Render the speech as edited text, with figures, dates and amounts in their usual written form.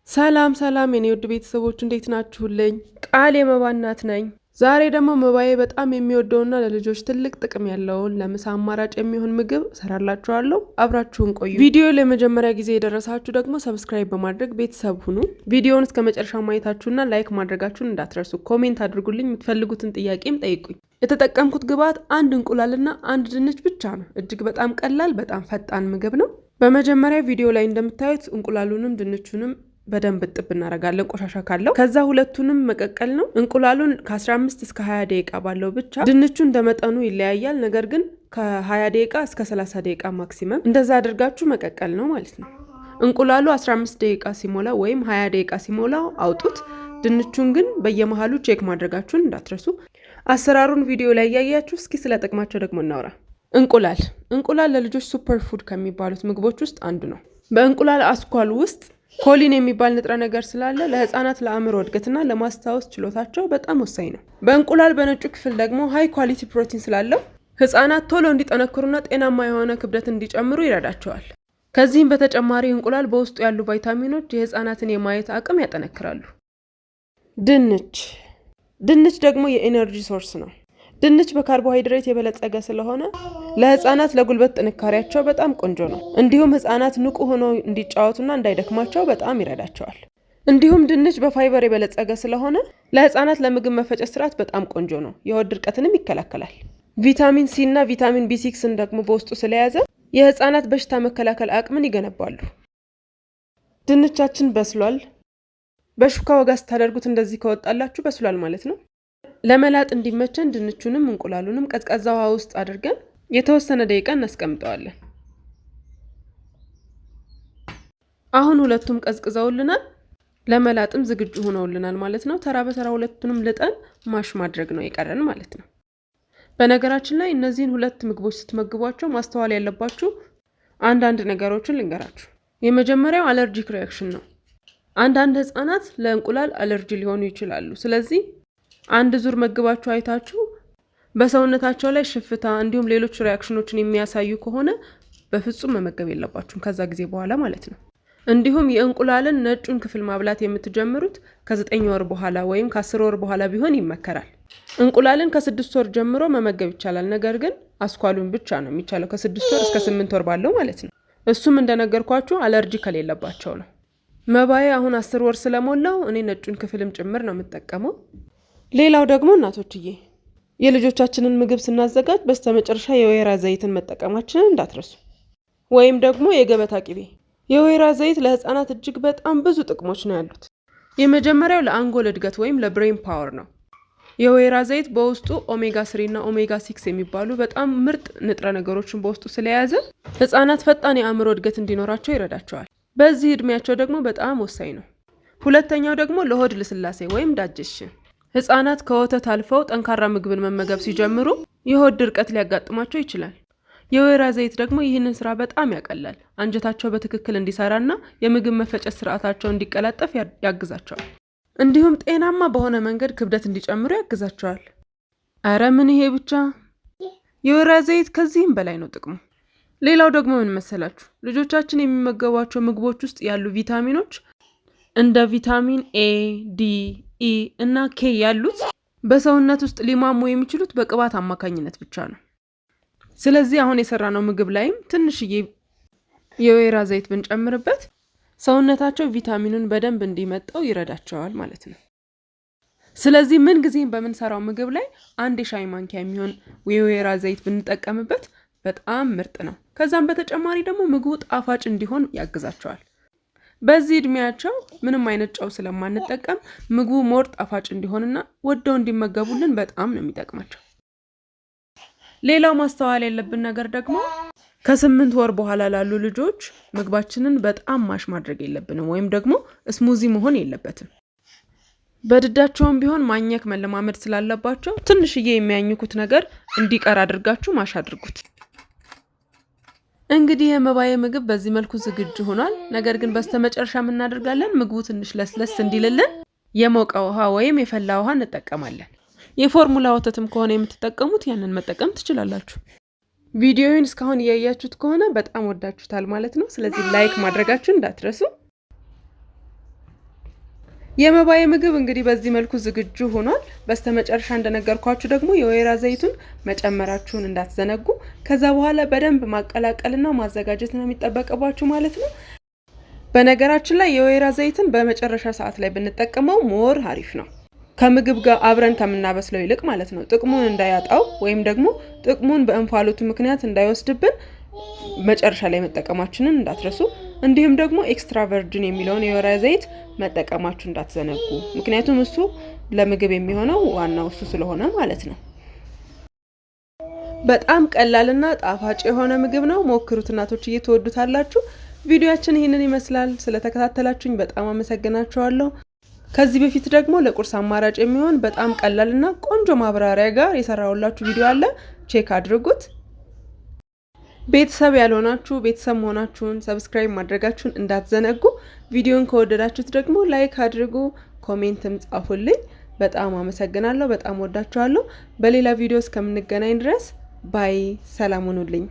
ሰላም ሰላም የኔ ውድ ቤተሰቦች እንዴት ናችሁልኝ? ቃል የመባናት ነኝ። ዛሬ ደግሞ መባዬ በጣም የሚወደውና ለልጆች ትልቅ ጥቅም ያለውን ለምሳ አማራጭ የሚሆን ምግብ ሰራላችኋለሁ። አብራችሁን ቆዩ። ቪዲዮ ለመጀመሪያ ጊዜ የደረሳችሁ ደግሞ ሰብስክራይብ በማድረግ ቤተሰብ ሁኑ። ቪዲዮውን እስከ መጨረሻው ማየታችሁና ላይክ ማድረጋችሁን እንዳትረሱ። ኮሜንት አድርጉልኝ፣ የምትፈልጉትን ጥያቄም ጠይቁኝ። የተጠቀምኩት ግብአት አንድ እንቁላልና አንድ ድንች ብቻ ነው። እጅግ በጣም ቀላል በጣም ፈጣን ምግብ ነው። በመጀመሪያ ቪዲዮ ላይ እንደምታዩት እንቁላሉንም ድንቹንም በደንብ ጥብ እናረጋለን ቆሻሻ ካለው። ከዛ ሁለቱንም መቀቀል ነው። እንቁላሉን ከ15 እስከ 20 ደቂቃ ባለው ብቻ። ድንቹ እንደመጠኑ ይለያያል፣ ነገር ግን ከ20 ደቂቃ እስከ 30 ደቂቃ ማክሲመም እንደዛ አድርጋችሁ መቀቀል ነው ማለት ነው። እንቁላሉ 15 ደቂቃ ሲሞላ ወይም 20 ደቂቃ ሲሞላው አውጡት። ድንቹን ግን በየመሃሉ ቼክ ማድረጋችሁን እንዳትረሱ። አሰራሩን ቪዲዮ ላይ ያያችሁ። እስኪ ስለ ጥቅማቸው ደግሞ እናውራ። እንቁላል ለልጆች ሱፐር ፉድ ከሚባሉት ምግቦች ውስጥ አንዱ ነው። በእንቁላል አስኳል ውስጥ ኮሊን የሚባል ንጥረ ነገር ስላለ ለህፃናት ለአእምሮ እድገትና ለማስታወስ ችሎታቸው በጣም ወሳኝ ነው። በእንቁላል በነጩ ክፍል ደግሞ ሃይ ኳሊቲ ፕሮቲን ስላለው ህፃናት ቶሎ እንዲጠነክሩና ጤናማ የሆነ ክብደት እንዲጨምሩ ይረዳቸዋል። ከዚህም በተጨማሪ እንቁላል በውስጡ ያሉ ቫይታሚኖች የህፃናትን የማየት አቅም ያጠነክራሉ። ድንች ደግሞ የኤነርጂ ሶርስ ነው። ድንች በካርቦሃይድሬት የበለጸገ ስለሆነ ለህፃናት ለጉልበት ጥንካሬያቸው በጣም ቆንጆ ነው። እንዲሁም ህፃናት ንቁ ሆነው እንዲጫወቱና እንዳይደክማቸው በጣም ይረዳቸዋል። እንዲሁም ድንች በፋይበር የበለጸገ ስለሆነ ለህፃናት ለምግብ መፈጨት ስርዓት በጣም ቆንጆ ነው። የሆድ ድርቀትንም ይከላከላል። ቪታሚን ሲ እና ቪታሚን ቢ6ን ደግሞ በውስጡ ስለያዘ የህፃናት በሽታ መከላከል አቅምን ይገነባሉ። ድንቻችን በስሏል። በሹካ ወጋ ስታደርጉት እንደዚህ ከወጣላችሁ በስሏል ማለት ነው። ለመላጥ እንዲመቸን ድንቹንም እንቁላሉንም ቀዝቃዛ ውሃ ውስጥ አድርገን የተወሰነ ደቂቃ እናስቀምጠዋለን። አሁን ሁለቱም ቀዝቅዘውልናል፣ ለመላጥም ዝግጁ ሆነውልናል ማለት ነው። ተራ በተራ ሁለቱንም ልጠን ማሽ ማድረግ ነው የቀረን ማለት ነው። በነገራችን ላይ እነዚህን ሁለት ምግቦች ስትመግቧቸው ማስተዋል ያለባችሁ አንዳንድ ነገሮችን ልንገራችሁ። የመጀመሪያው አለርጂክ ሪያክሽን ነው። አንዳንድ ህፃናት ለእንቁላል አለርጂ ሊሆኑ ይችላሉ። ስለዚህ አንድ ዙር መግባችሁ አይታችሁ በሰውነታቸው ላይ ሽፍታ እንዲሁም ሌሎች ሪያክሽኖችን የሚያሳዩ ከሆነ በፍጹም መመገብ የለባችሁም ከዛ ጊዜ በኋላ ማለት ነው። እንዲሁም የእንቁላልን ነጩን ክፍል ማብላት የምትጀምሩት ከ9 ወር በኋላ ወይም ከ10 ወር በኋላ ቢሆን ይመከራል። እንቁላልን ከ6 ወር ጀምሮ መመገብ ይቻላል፣ ነገር ግን አስኳሉን ብቻ ነው የሚቻለው ከ6 ወር እስከ 8 ወር ባለው ማለት ነው። እሱም እንደነገርኳችሁ አለርጂ ከሌለባቸው ነው። መባዬ አሁን 10 ወር ስለሞላው እኔ ነጩን ክፍልም ጭምር ነው የምጠቀመው። ሌላው ደግሞ እናቶችዬ የልጆቻችንን ምግብ ስናዘጋጅ በስተመጨረሻ የወይራ ዘይትን መጠቀማችንን እንዳትረሱ፣ ወይም ደግሞ የገበታ ቅቤ። የወይራ ዘይት ለህፃናት እጅግ በጣም ብዙ ጥቅሞች ነው ያሉት። የመጀመሪያው ለአንጎል እድገት ወይም ለብሬን ፓወር ነው። የወይራ ዘይት በውስጡ ኦሜጋ 3 እና ኦሜጋ 6 የሚባሉ በጣም ምርጥ ንጥረ ነገሮችን በውስጡ ስለያዘ ህፃናት ፈጣን የአእምሮ እድገት እንዲኖራቸው ይረዳቸዋል። በዚህ እድሜያቸው ደግሞ በጣም ወሳኝ ነው። ሁለተኛው ደግሞ ለሆድ ልስላሴ ወይም ዳይጀሽን። ህፃናት ከወተት አልፈው ጠንካራ ምግብን መመገብ ሲጀምሩ የሆድ ድርቀት ሊያጋጥማቸው ይችላል። የወይራ ዘይት ደግሞ ይህንን ስራ በጣም ያቀላል። አንጀታቸው በትክክል እንዲሰራና የምግብ መፈጨት ስርዓታቸው እንዲቀላጠፍ ያግዛቸዋል። እንዲሁም ጤናማ በሆነ መንገድ ክብደት እንዲጨምሩ ያግዛቸዋል። አረ ምን ይሄ ብቻ! የወይራ ዘይት ከዚህም በላይ ነው ጥቅሙ። ሌላው ደግሞ ምን መሰላችሁ? ልጆቻችን የሚመገቧቸው ምግቦች ውስጥ ያሉ ቪታሚኖች እንደ ቪታሚን ኤ፣ ዲ፣ ኢ እና ኬ ያሉት በሰውነት ውስጥ ሊሟሙ የሚችሉት በቅባት አማካኝነት ብቻ ነው። ስለዚህ አሁን የሰራነው ምግብ ላይም ትንሽዬ የወይራ ዘይት ብንጨምርበት ሰውነታቸው ቪታሚኑን በደንብ እንዲመጣው ይረዳቸዋል ማለት ነው። ስለዚህ ምን ጊዜም በምንሰራው ምግብ ላይ አንድ የሻይ ማንኪያ የሚሆን የወይራ ዘይት ብንጠቀምበት በጣም ምርጥ ነው። ከዛም በተጨማሪ ደግሞ ምግቡ ጣፋጭ እንዲሆን ያግዛቸዋል። በዚህ እድሜያቸው ምንም አይነት ጨው ስለማንጠቀም ምግቡ ሞር ጣፋጭ እንዲሆንና ወደው እንዲመገቡልን በጣም ነው የሚጠቅማቸው። ሌላው ማስተዋል ያለብን ነገር ደግሞ ከ8 ወር በኋላ ላሉ ልጆች ምግባችንን በጣም ማሽ ማድረግ የለብንም፣ ወይም ደግሞ ስሙዚ መሆን የለበትም። በድዳቸውም ቢሆን ማኘክ መለማመድ ስላለባቸው ትንሽዬ የሚያኝኩት ነገር እንዲቀር አድርጋችሁ ማሽ አድርጉት። እንግዲህ የመባዬ ምግብ በዚህ መልኩ ዝግጁ ሆኗል። ነገር ግን በስተመጨረሻ እናደርጋለን ምግቡ ትንሽ ለስለስ እንዲልልን የሞቀ ውሃ ወይም የፈላ ውሃ እንጠቀማለን። የፎርሙላ ወተትም ከሆነ የምትጠቀሙት ያንን መጠቀም ትችላላችሁ። ቪዲዮውን እስካሁን እያያችሁት ከሆነ በጣም ወዳችሁታል ማለት ነው። ስለዚህ ላይክ ማድረጋችሁን እንዳትረሱ። የመባዬ ምግብ እንግዲህ በዚህ መልኩ ዝግጁ ሆኗል። በስተመጨረሻ እንደነገርኳችሁ ደግሞ የወይራ ዘይቱን መጨመራችሁን እንዳትዘነጉ። ከዛ በኋላ በደንብ ማቀላቀልና ማዘጋጀት ነው የሚጠበቅባችሁ ማለት ነው። በነገራችን ላይ የወይራ ዘይትን በመጨረሻ ሰዓት ላይ ብንጠቀመው ሞር አሪፍ ነው፣ ከምግብ ጋር አብረን ከምናበስለው ይልቅ ማለት ነው። ጥቅሙን እንዳያጣው ወይም ደግሞ ጥቅሙን በእንፋሎቱ ምክንያት እንዳይወስድብን መጨረሻ ላይ መጠቀማችንን እንዳትረሱ። እንዲሁም ደግሞ ኤክስትራ ቨርጂን የሚለውን የወይራ ዘይት መጠቀማችሁ እንዳትዘነጉ፣ ምክንያቱም እሱ ለምግብ የሚሆነው ዋናው እሱ ስለሆነ ማለት ነው። በጣም ቀላልና ጣፋጭ የሆነ ምግብ ነው። ሞክሩት እናቶች፣ እየተወዱታላችሁ። ቪዲዮአችን ይህንን ይመስላል። ስለተከታተላችሁኝ በጣም አመሰግናችኋለሁ። ከዚህ በፊት ደግሞ ለቁርስ አማራጭ የሚሆን በጣም ቀላልና ቆንጆ ማብራሪያ ጋር የሰራሁላችሁ ቪዲዮ አለ፣ ቼክ አድርጉት። ቤተሰብ ያልሆናችሁ ቤተሰብ መሆናችሁን ሰብስክራይብ ማድረጋችሁን እንዳትዘነጉ። ቪዲዮን ከወደዳችሁት ደግሞ ላይክ አድርጉ፣ ኮሜንትም ጻፉልኝ። በጣም አመሰግናለሁ። በጣም ወዳችኋለሁ። በሌላ ቪዲዮ እስከምንገናኝ ድረስ ባይ፣ ሰላም ሁኑልኝ።